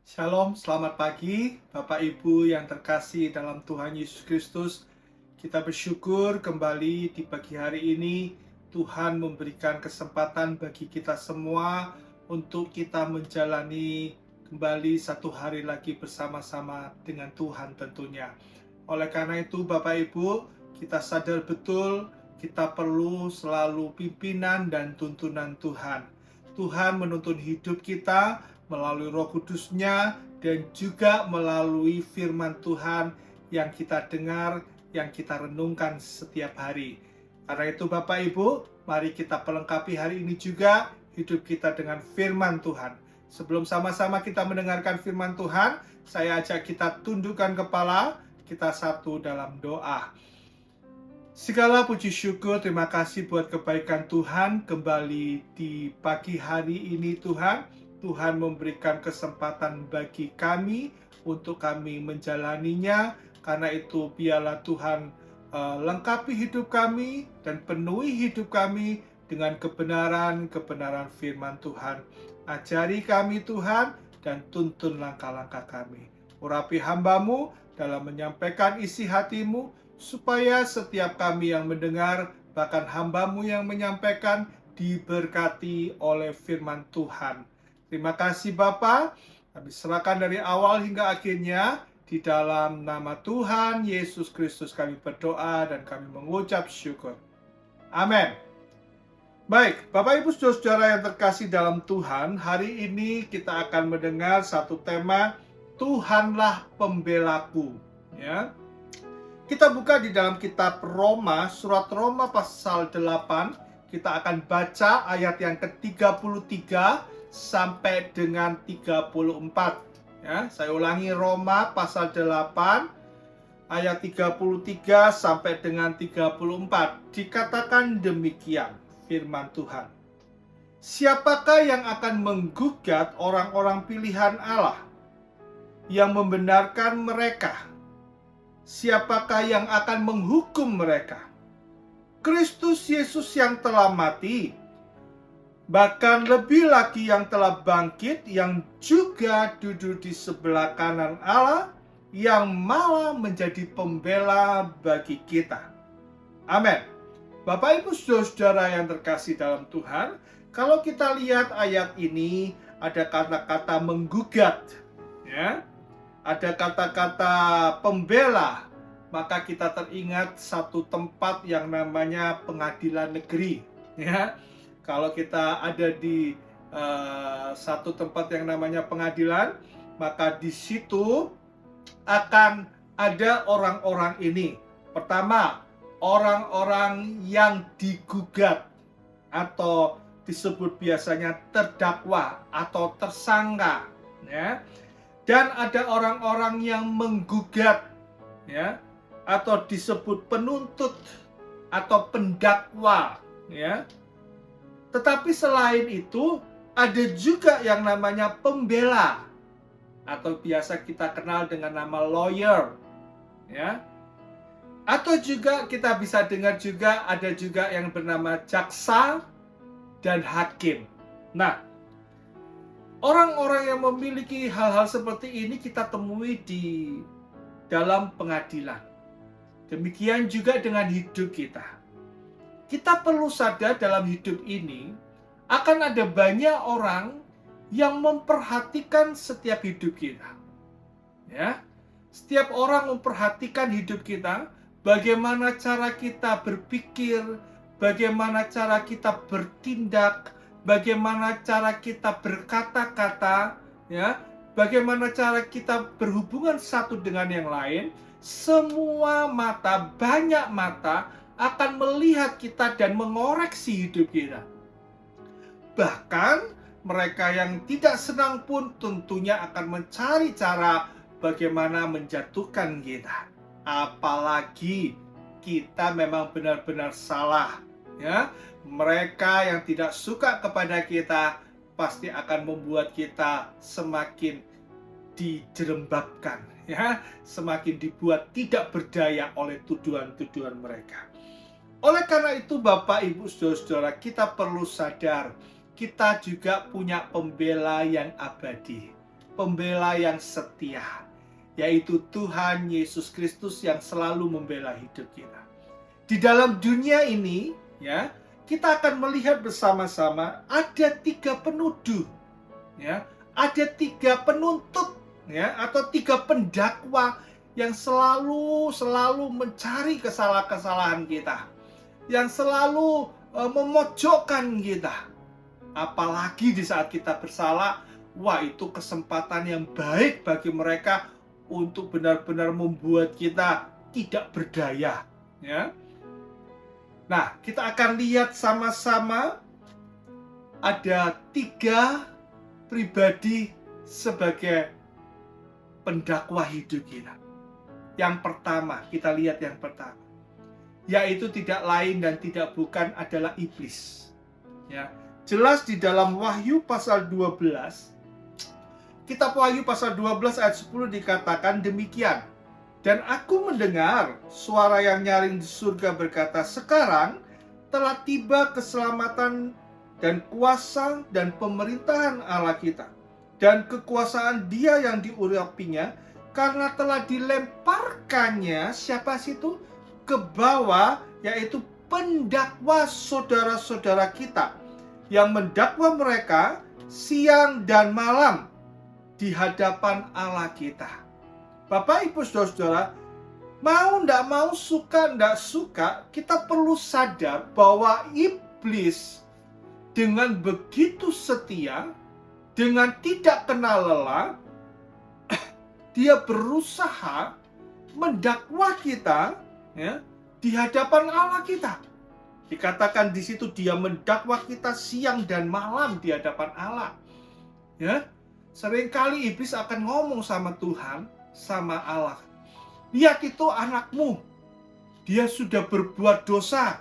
Shalom, selamat pagi Bapak Ibu yang terkasih dalam Tuhan Yesus Kristus. Kita bersyukur kembali di pagi hari ini Tuhan memberikan kesempatan bagi kita semua untuk kita menjalani kembali satu hari lagi bersama-sama dengan Tuhan tentunya. Oleh karena itu Bapak Ibu, kita sadar betul kita perlu selalu pimpinan dan tuntunan Tuhan. Tuhan menuntun hidup kita melalui Roh Kudus-Nya dan juga melalui firman Tuhan yang kita dengar, yang kita renungkan setiap hari. Karena itu Bapak Ibu, mari kita pelengkapi hari ini juga hidup kita dengan firman Tuhan. Sebelum sama-sama kita mendengarkan firman Tuhan, saya ajak kita tundukkan kepala, kita satu dalam doa. Segala puji syukur, terima kasih buat kebaikan Tuhan kembali di pagi hari ini Tuhan. Tuhan memberikan kesempatan bagi kami untuk kami menjalaninya. Karena itu biarlah Tuhan lengkapi hidup kami dan penuhi hidup kami dengan kebenaran firman Tuhan. Ajari kami Tuhan dan tuntun langkah-langkah kami. Urapi hamba-Mu dalam menyampaikan isi hati-Mu, supaya setiap kami yang mendengar, bahkan hamba-Mu yang menyampaikan, diberkati oleh firman Tuhan. Terima kasih Bapa, kami serahkan dari awal hingga akhirnya, di dalam nama Tuhan Yesus Kristus kami berdoa dan kami mengucap syukur. Amin. Baik, Bapak Ibu Saudara-saudara yang terkasih dalam Tuhan, hari ini kita akan mendengar satu tema, Tuhanlah Pembelaku. Ya. Kita buka di dalam kitab Roma, surat Roma pasal 8, kita akan baca ayat yang ke-33 sampai dengan 34. Ya, saya ulangi, Roma pasal 8, ayat 33 sampai dengan 34. Dikatakan demikian firman Tuhan. Siapakah yang akan menggugat orang-orang pilihan Allah yang membenarkan mereka? Siapakah yang akan menghukum mereka? Kristus Yesus yang telah mati, bahkan lebih lagi yang telah bangkit, yang juga duduk di sebelah kanan Allah, yang malah menjadi pembela bagi kita. Amin. Bapak Ibu Saudara yang terkasih dalam Tuhan, kalau kita lihat ayat ini, ada kata-kata menggugat, ya. Ada kata-kata pembela, maka kita teringat satu tempat yang namanya pengadilan negeri. Ya, kalau kita ada di satu tempat yang namanya pengadilan, maka di situ akan ada orang-orang ini. Pertama, orang-orang yang digugat atau disebut biasanya terdakwa atau tersangka. Ya. Dan ada orang-orang yang menggugat, ya, atau disebut penuntut atau pendakwa, ya. Tetapi selain itu ada juga yang namanya pembela atau biasa kita kenal dengan nama lawyer, ya. Atau juga kita bisa dengar juga ada juga yang bernama jaksa dan hakim. Nah, orang-orang yang memiliki hal-hal seperti ini kita temui di dalam pengadilan. Demikian juga dengan hidup kita. Kita perlu sadar dalam hidup ini akan ada banyak orang yang memperhatikan setiap hidup kita. Ya, setiap orang memperhatikan hidup kita, bagaimana cara kita berpikir, bagaimana cara kita bertindak, bagaimana cara kita berkata-kata, ya, bagaimana cara kita berhubungan satu dengan yang lain. Semua mata, banyak mata akan melihat kita dan mengoreksi hidup kita. Bahkan mereka yang tidak senang pun tentunya akan mencari cara bagaimana menjatuhkan kita. Apalagi kita memang benar-benar salah, ya. Mereka yang tidak suka kepada kita pasti akan membuat kita semakin dijerembabkan, ya, semakin dibuat tidak berdaya oleh tuduhan-tuduhan mereka. Oleh karena itu Bapak Ibu Saudara-saudara, kita perlu sadar kita juga punya pembela yang abadi. pembela yang setia, yaitu Tuhan Yesus Kristus yang selalu membela hidup kita. Di dalam dunia ini, ya, kita akan melihat bersama-sama ada 3 penuduh, ya, ada 3 penuntut, ya, atau 3 pendakwa yang selalu mencari kesalahan-kesalahan kita, yang selalu memojokkan kita. Apalagi di saat kita bersalah, wah, itu kesempatan yang baik bagi mereka untuk benar-benar membuat kita tidak berdaya, ya. Nah, kita akan lihat sama-sama ada 3 pribadi sebagai pendakwa hidup kita. Yang pertama, kita lihat yang pertama, yaitu tidak lain dan tidak bukan adalah iblis. Ya, jelas di dalam Wahyu pasal 12, kitab Wahyu pasal 12 ayat 10 dikatakan demikian. Dan aku mendengar suara yang nyaring di surga berkata, sekarang telah tiba keselamatan dan kuasa dan pemerintahan Allah kita, dan kekuasaan Dia yang diurapinya, karena telah dilemparkannya, siapa situ? Ke bawah, yaitu pendakwa saudara-saudara kita, yang mendakwa mereka siang dan malam di hadapan Allah kita. Bapak, Ibu, Saudara-saudara, mau ndak mau, suka ndak suka, kita perlu sadar bahwa iblis dengan begitu setia, dengan tidak kenal lelah, dia berusaha mendakwa kita, ya, di hadapan Allah kita. Dikatakan di situ dia mendakwa kita siang dan malam di hadapan Allah. Ya, seringkali iblis akan ngomong sama Tuhan, sama Allah, lihat itu anakmu, dia sudah berbuat dosa.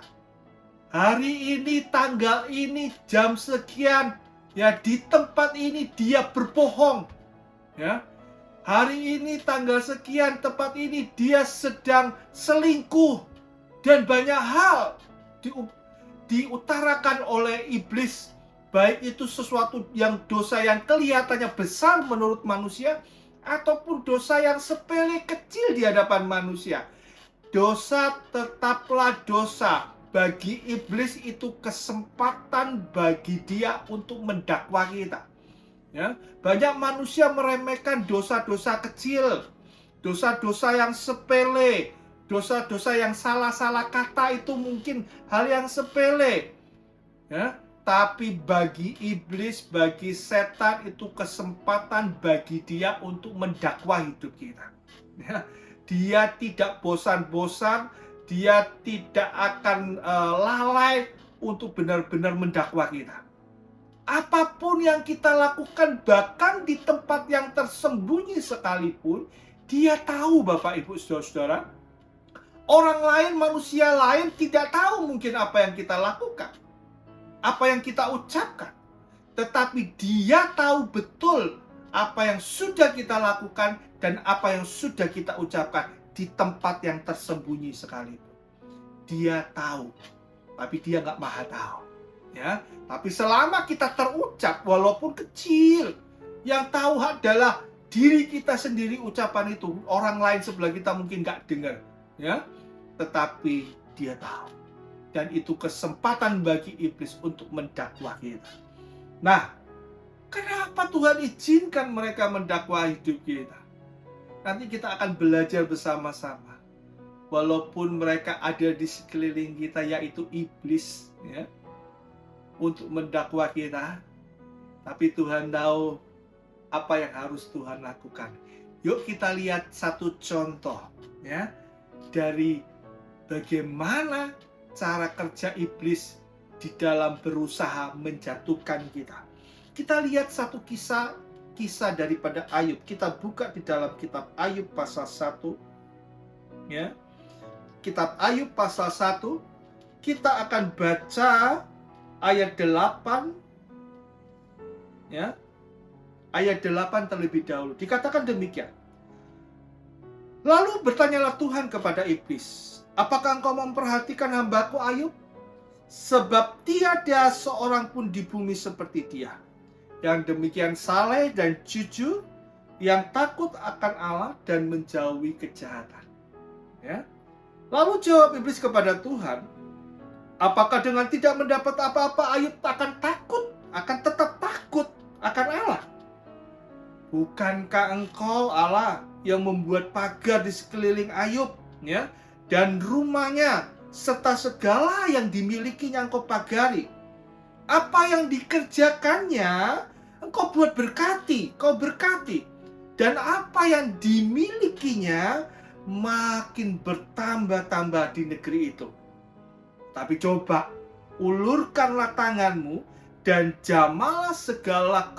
Hari ini, tanggal ini, jam sekian, ya, di tempat ini dia berbohong. Ya, hari ini, tanggal sekian, tempat ini dia sedang selingkuh. Dan banyak hal diutarakan oleh iblis, baik itu sesuatu yang dosa yang kelihatannya besar menurut manusia, ataupun dosa yang sepele kecil di hadapan manusia. Dosa tetaplah dosa. Bagi iblis itu kesempatan bagi dia untuk mendakwa kita. Ya, banyak manusia meremehkan dosa-dosa kecil, dosa-dosa yang sepele, dosa-dosa yang salah-salah kata itu mungkin hal yang sepele. Ya, tapi bagi iblis, bagi setan, itu kesempatan bagi dia untuk mendakwa hidup kita. Ya, dia tidak bosan-bosan, dia tidak akan lalai untuk benar-benar mendakwa kita. Apapun yang kita lakukan, bahkan di tempat yang tersembunyi sekalipun, dia tahu, Bapak, Ibu, Saudara-saudara. Orang lain, manusia lain tidak tahu mungkin apa yang kita lakukan, apa yang kita ucapkan. Tetapi dia tahu betul apa yang sudah kita lakukan dan apa yang sudah kita ucapkan di tempat yang tersembunyi sekalipun. Dia tahu, tapi dia nggak maha tahu. Ya, tapi selama kita terucap, walaupun kecil, yang tahu adalah diri kita sendiri ucapan itu. Orang lain sebelah kita mungkin nggak dengar. Ya, tetapi dia tahu. Dan itu kesempatan bagi iblis untuk mendakwa kita. Nah, kenapa Tuhan izinkan mereka mendakwa hidup kita? Nanti kita akan belajar bersama-sama. Walaupun mereka ada di sekeliling kita, yaitu iblis, ya, untuk mendakwa kita, tapi Tuhan tahu apa yang harus Tuhan lakukan. Yuk kita lihat satu contoh, ya, dari bagaimana cara kerja iblis di dalam berusaha menjatuhkan kita. Kita lihat satu kisah daripada Ayub. Kita buka di dalam kitab Ayub pasal 1. Ya. Kitab Ayub pasal 1. Kita akan baca ayat 8. Ya. Ayat 8 terlebih dahulu. Dikatakan demikian. Lalu bertanyalah Tuhan kepada iblis, apakah engkau memperhatikan hambaku Ayub? Sebab tiada seorang pun di bumi seperti dia, yang demikian saleh dan jujur, yang takut akan Allah dan menjauhi kejahatan. Ya. Lalu jawab iblis kepada Tuhan, apakah dengan tidak mendapat apa-apa Ayub akan takut, akan tetap takut akan Allah? Bukankah engkau Allah yang membuat pagar di sekeliling Ayub, ya, dan rumahnya serta segala yang dimilikinya engkau pagari? Apa yang dikerjakannya engkau buat berkati, kau berkati, dan apa yang dimilikinya makin bertambah-tambah di negeri itu. Tapi coba ulurkanlah tanganmu dan jamalah segala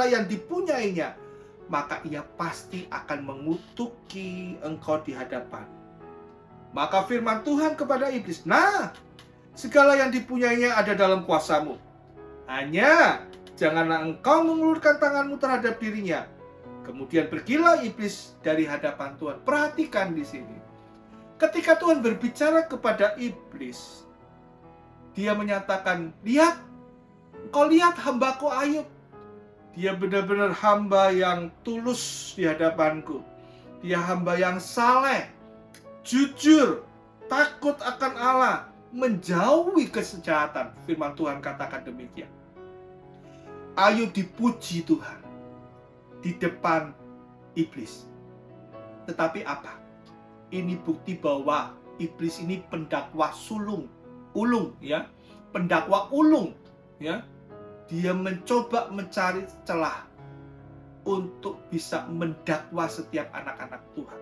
yang dipunyainya, maka ia pasti akan mengutuki engkau di hadapan. Maka firman Tuhan kepada iblis, nah, segala yang dipunyainya ada dalam kuasamu. Hanya janganlah engkau mengulurkan tanganmu terhadap dirinya. Kemudian pergilah iblis dari hadapan Tuhan. Perhatikan di sini. Ketika Tuhan berbicara kepada iblis, dia menyatakan, lihat, engkau lihat hambaku Ayub. Dia benar-benar hamba yang tulus di hadapanku. Dia hamba yang saleh, jujur, takut akan Allah, menjauhi kejahatan. Firman Tuhan katakan demikian. Ayub dipuji Tuhan di depan iblis. Tetapi apa? Ini bukti bahwa iblis ini pendakwa ulung, ya. Pendakwa ulung, ya. Dia mencoba mencari celah untuk bisa mendakwa setiap anak-anak Tuhan.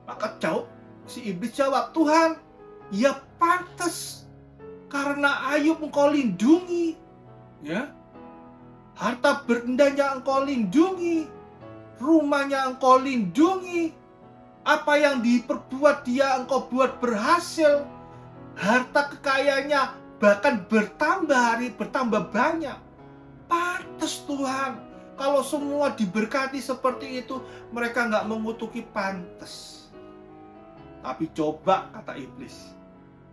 Maka si iblis jawab, Tuhan, ya pantas karena Ayub engkau lindungi, ya. Harta bendanya engkau lindungi, rumahnya engkau lindungi, apa yang diperbuat dia engkau buat berhasil, harta kekayaannya bahkan bertambah banyak. Pantas Tuhan, kalau semua diberkati seperti itu, mereka nggak mengutuki, pantas. Tapi coba, kata iblis,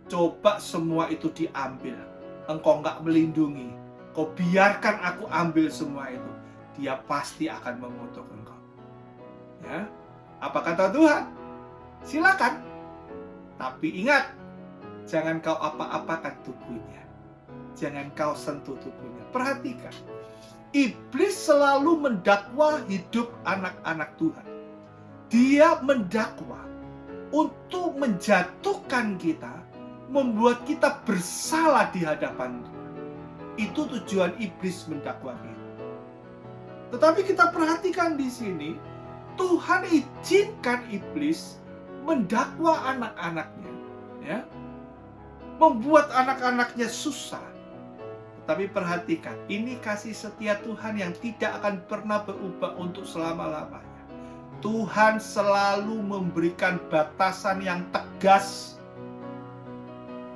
coba semua itu diambil, engkau nggak melindungi, kau biarkan aku ambil semua itu, dia pasti akan mengutuk engkau. Ya, apa kata Tuhan? Silakan. Tapi ingat, jangan kau apa-apakan tubuhnya. Jangan kau sentuh tubuhnya. Perhatikan, iblis selalu mendakwa hidup anak-anak Tuhan. Dia mendakwa untuk menjatuhkan kita, membuat kita bersalah di hadapan Tuhan. Itu tujuan iblis mendakwa kita. Tetapi kita perhatikan di sini, Tuhan izinkan iblis mendakwa anak-anaknya, ya, membuat anak-anaknya susah. Tetapi perhatikan, ini kasih setia Tuhan yang tidak akan pernah berubah untuk selama-lamanya. Tuhan selalu memberikan batasan yang tegas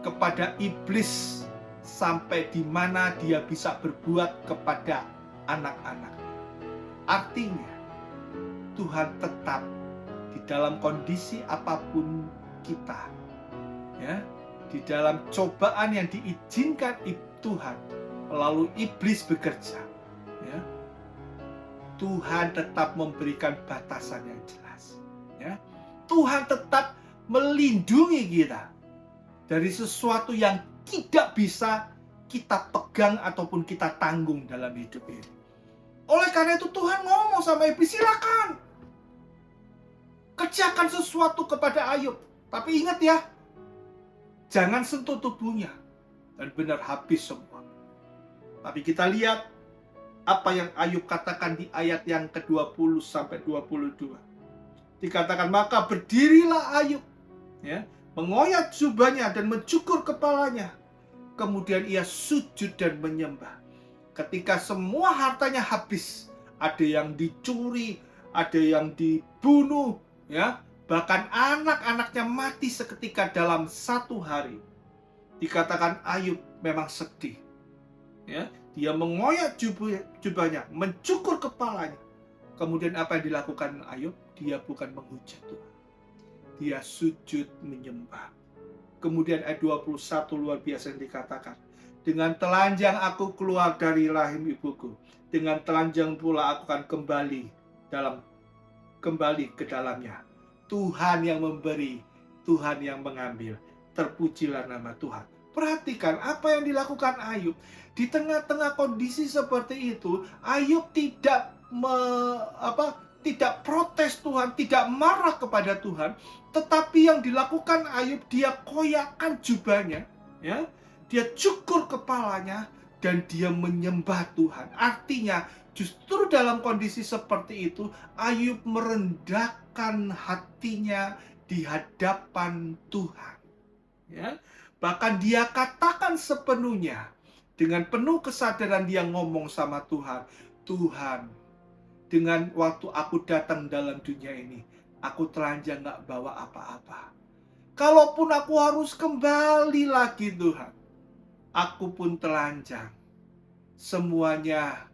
kepada iblis sampai di mana dia bisa berbuat kepada anak-anaknya. Artinya, Tuhan tetap di dalam kondisi apapun kita, ya, di dalam cobaan yang diizinkan Tuhan melalui iblis bekerja, ya, Tuhan tetap memberikan batasan yang jelas, ya. Tuhan tetap melindungi kita dari sesuatu yang tidak bisa kita pegang ataupun kita tanggung dalam hidup ini. Oleh karena itu Tuhan ngomong sama iblis, silakan kerjakan sesuatu kepada Ayub, tapi ingat ya, jangan sentuh tubuhnya, dan benar habis semua. Tapi kita lihat apa yang Ayub katakan di ayat yang ke-20 sampai 22. Dikatakan, maka berdirilah Ayub, ya, mengoyak jubahnya dan mencukur kepalanya. Kemudian ia sujud dan menyembah. Ketika semua hartanya habis, ada yang dicuri, ada yang dibunuh, ya, bahkan anak-anaknya mati seketika dalam satu hari. Dikatakan Ayub memang sedih, ya, dia mengoyak jubahnya, mencukur kepalanya. Kemudian apa yang dilakukan Ayub? Dia bukan menghujat Tuhan, dia sujud menyembah. Kemudian ayat 21 luar biasa yang dikatakan, Dengan telanjang aku keluar dari rahim ibuku. Dengan telanjang pula aku akan kembali ke dalamnya. Tuhan yang memberi, Tuhan yang mengambil. Terpujilah nama Tuhan. Perhatikan apa yang dilakukan Ayub. Di tengah-tengah kondisi seperti itu, Ayub tidak tidak protes Tuhan, tidak marah kepada Tuhan, tetapi yang dilakukan Ayub, dia koyakkan jubahnya, ya, dia cukur kepalanya dan dia menyembah Tuhan. Artinya, justru dalam kondisi seperti itu, Ayub merendahkan hatinya di hadapan Tuhan. Ya, bahkan dia katakan sepenuhnya, dengan penuh kesadaran dia ngomong sama Tuhan, Tuhan, dengan waktu aku datang dalam dunia ini, aku telanjang gak bawa apa-apa. Kalaupun aku harus kembali lagi Tuhan, aku pun telanjang. Semuanya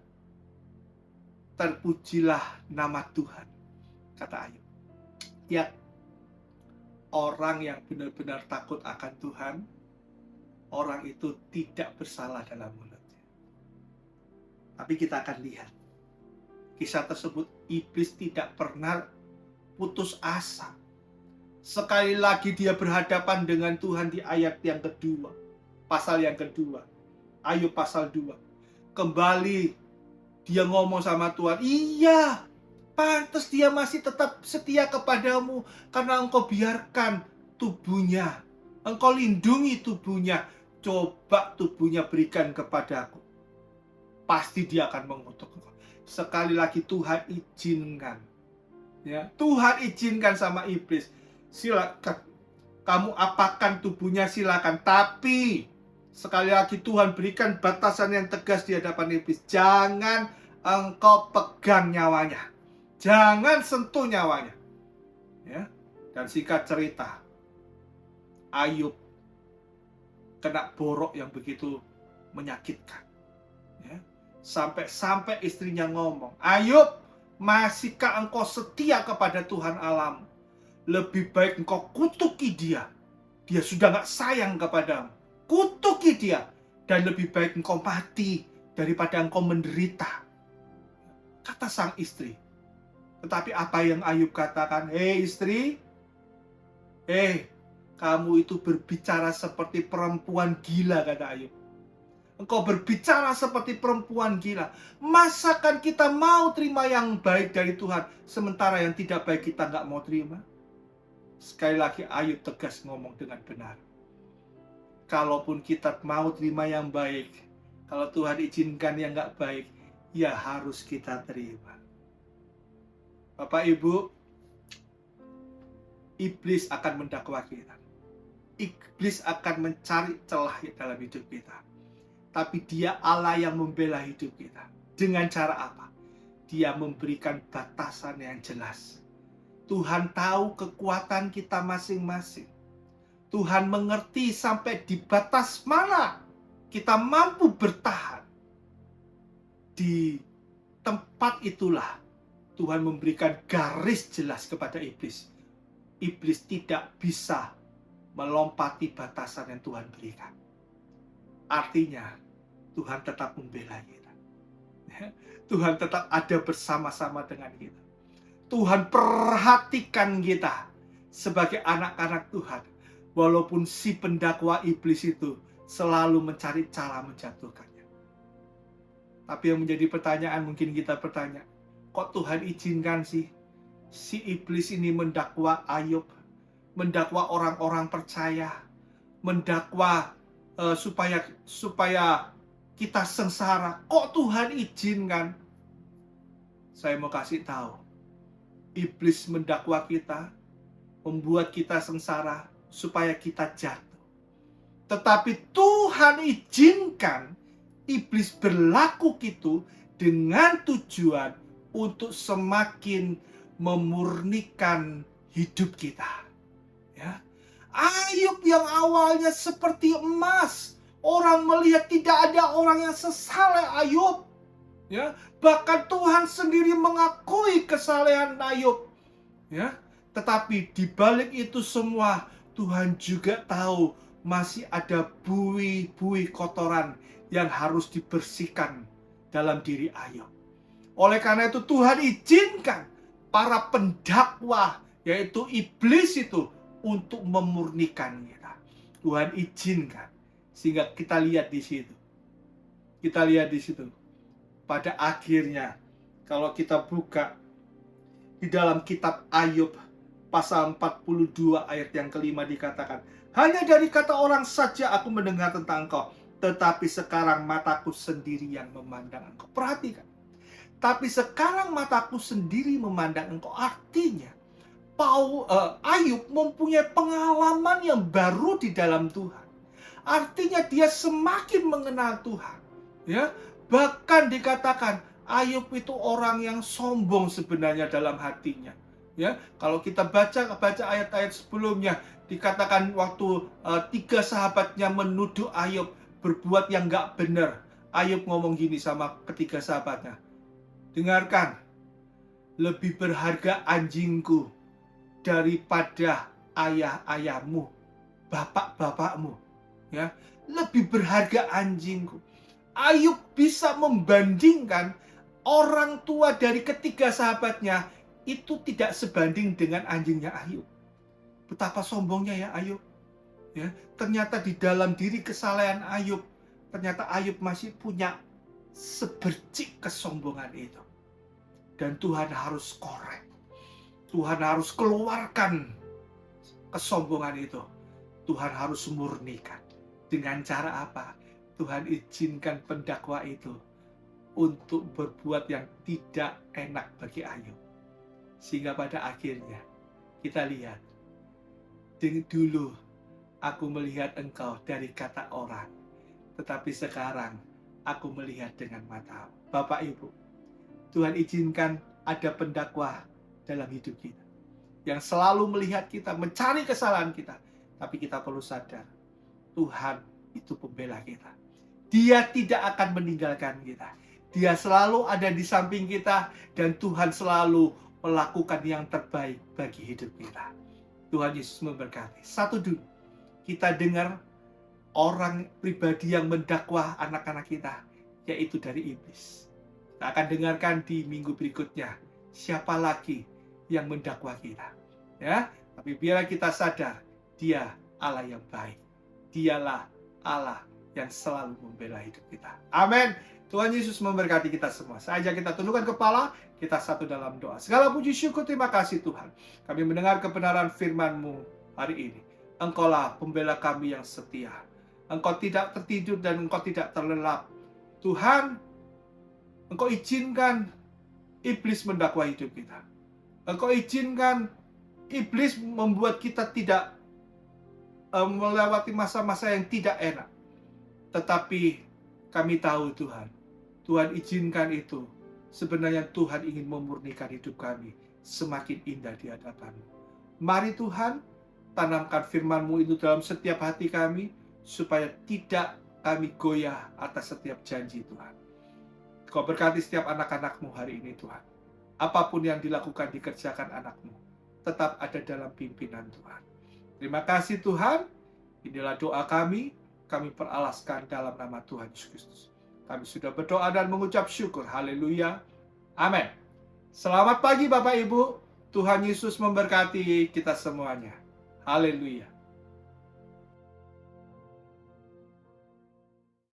terpujilah nama Tuhan, kata Ayub. Ya, orang yang benar-benar takut akan Tuhan, orang itu tidak bersalah dalam mulutnya. Tapi kita akan lihat, kisah tersebut iblis tidak pernah putus asa. Sekali lagi dia berhadapan dengan Tuhan di ayat yang kedua, pasal yang kedua, Ayub pasal 2. Kembali dia ngomong sama Tuhan, iya, pantas dia masih tetap setia kepadamu karena engkau biarkan tubuhnya, engkau lindungi tubuhnya, coba tubuhnya berikan kepadaku, pasti dia akan mengutuk engkau. Sekali lagi Tuhan izinkan, ya, Tuhan izinkan sama iblis, silakan kamu apakan tubuhnya, silakan, tapi sekali lagi Tuhan berikan batasan yang tegas di hadapan iblis, jangan engkau pegang nyawanya, jangan sentuh nyawanya, ya. Dan singkat cerita, Ayub kena borok yang begitu menyakitkan, ya. Sampai istrinya ngomong, Ayub, masihkah engkau setia kepada Tuhan Allahmu? Lebih baik engkau kutuki dia, dia sudah gak sayang kepadamu, kutuki dia, dan lebih baik engkau mati daripada engkau menderita, kata sang istri. Tetapi apa yang Ayub katakan? Hei istri, kamu itu berbicara seperti perempuan gila, kata Ayub. Engkau berbicara seperti perempuan gila. Masakan kita mau terima yang baik dari Tuhan, sementara yang tidak baik kita gak mau terima? Sekali lagi Ayub tegas ngomong dengan benar. Kalaupun kita mau terima yang baik, kalau Tuhan izinkan yang gak baik, ya harus kita terima. Bapak Ibu, iblis akan mendakwa kita. Iblis akan mencari celah dalam hidup kita. Tapi dia Allah yang membela hidup kita. Dengan cara apa? Dia memberikan batasan yang jelas. Tuhan tahu kekuatan kita masing-masing. Tuhan mengerti sampai di batas mana kita mampu bertahan. Di tempat itulah Tuhan memberikan garis jelas kepada iblis. Iblis tidak bisa melompati batasan yang Tuhan berikan. Artinya, Tuhan tetap membela kita. Tuhan tetap ada bersama-sama dengan kita. Tuhan perhatikan kita sebagai anak-anak Tuhan. Walaupun si pendakwa iblis itu selalu mencari cara menjatuhkannya. Tapi yang menjadi pertanyaan, mungkin kita bertanya, kok Tuhan izinkan sih si iblis ini mendakwa Ayub, mendakwa orang-orang percaya, mendakwa supaya kita sengsara? Kok Tuhan izinkan? Saya mau kasih tahu, iblis mendakwa kita, membuat kita sengsara supaya kita jatuh. Tetapi Tuhan izinkan iblis berlaku gitu dengan tujuan untuk semakin memurnikan hidup kita. Ya. Ayub yang awalnya seperti emas, orang melihat tidak ada orang yang sesaleh Ayub. Ya, bahkan Tuhan sendiri mengakui kesalehan Ayub. Ya, tetapi di balik itu semua Tuhan juga tahu masih ada buih-buih kotoran yang harus dibersihkan dalam diri Ayub. Oleh karena itu Tuhan izinkan para pendakwa, yaitu iblis itu, untuk memurnikan kita. Tuhan izinkan. Sehingga kita lihat di situ. Kita lihat di situ. Pada akhirnya, kalau kita buka di dalam kitab Ayub, pasal 42 ayat yang kelima dikatakan, hanya dari kata orang saja aku mendengar tentang engkau, tetapi sekarang mataku sendiri yang memandang engkau. Perhatikan. Tapi sekarang mataku sendiri memandang engkau. Artinya, Ayub mempunyai pengalaman yang baru di dalam Tuhan. Artinya dia semakin mengenal Tuhan. Ya, bahkan dikatakan Ayub itu orang yang sombong sebenarnya dalam hatinya. Ya, kalau kita baca ayat-ayat sebelumnya, dikatakan waktu 3 sahabatnya menuduh Ayub berbuat yang nggak benar. Ayub ngomong gini sama ketiga sahabatnya, dengarkan, lebih berharga anjingku daripada ayah-ayahmu, bapak-bapakmu. Ya, lebih berharga anjingku. Ayub bisa membandingkan orang tua dari ketiga sahabatnya itu tidak sebanding dengan anjingnya Ayub. Betapa sombongnya ya Ayub. Ya, ternyata di dalam diri kesalehan Ayub, ternyata Ayub masih punya sebercik kesombongan itu. Dan Tuhan harus korek. Tuhan harus keluarkan kesombongan itu. Tuhan harus murnikan. Dengan cara apa? Tuhan izinkan pendakwa itu untuk berbuat yang tidak enak bagi Ayub. Sehingga pada akhirnya kita lihat, dulu aku melihat engkau dari kata orang, tetapi sekarang aku melihat dengan mata. Bapak Ibu, Tuhan izinkan ada pendakwa dalam hidup kita yang selalu melihat kita, mencari kesalahan kita. Tapi kita perlu sadar, Tuhan itu pembela kita. Dia tidak akan meninggalkan kita. Dia selalu ada di samping kita, dan Tuhan selalu melakukan yang terbaik bagi hidup kita. Tuhan Yesus memberkati. Satu dulu, kita dengar orang pribadi yang mendakwah anak-anak kita, yaitu dari iblis. Kita akan dengarkan di minggu berikutnya, siapa lagi yang mendakwa kita. Ya, tapi biarlah kita sadar, Dia Allah yang baik. Dialah Allah yang selalu membela hidup kita. Amin. Tuhan Yesus memberkati kita semua. Saja kita tundukkan kepala, kita satu dalam doa. Segala puji syukur, terima kasih Tuhan. Kami mendengar kebenaran firman-Mu hari ini. Engkaulah pembela kami yang setia. Engkau tidak tertidur dan Engkau tidak terlelap. Tuhan, Engkau izinkan iblis mendakwa hidup kita. Engkau izinkan iblis membuat kita tidak melewati masa-masa yang tidak enak. Tetapi kami tahu Tuhan, Tuhan izinkan itu. Sebenarnya Tuhan ingin memurnikan hidup kami semakin indah di hadapan-Mu. Mari Tuhan, tanamkan firman-Mu itu dalam setiap hati kami, supaya tidak kami goyah atas setiap janji Tuhan. Kau berkati setiap anak-anak-Mu hari ini Tuhan. Apapun yang dilakukan, dikerjakan anak-Mu, tetap ada dalam pimpinan Tuhan. Terima kasih Tuhan. Inilah doa kami peralaskan dalam nama Tuhan Yesus Kristus. Kami sudah berdoa dan mengucap syukur. Haleluya. Amin. Selamat pagi Bapak Ibu. Tuhan Yesus memberkati kita semuanya. Haleluya.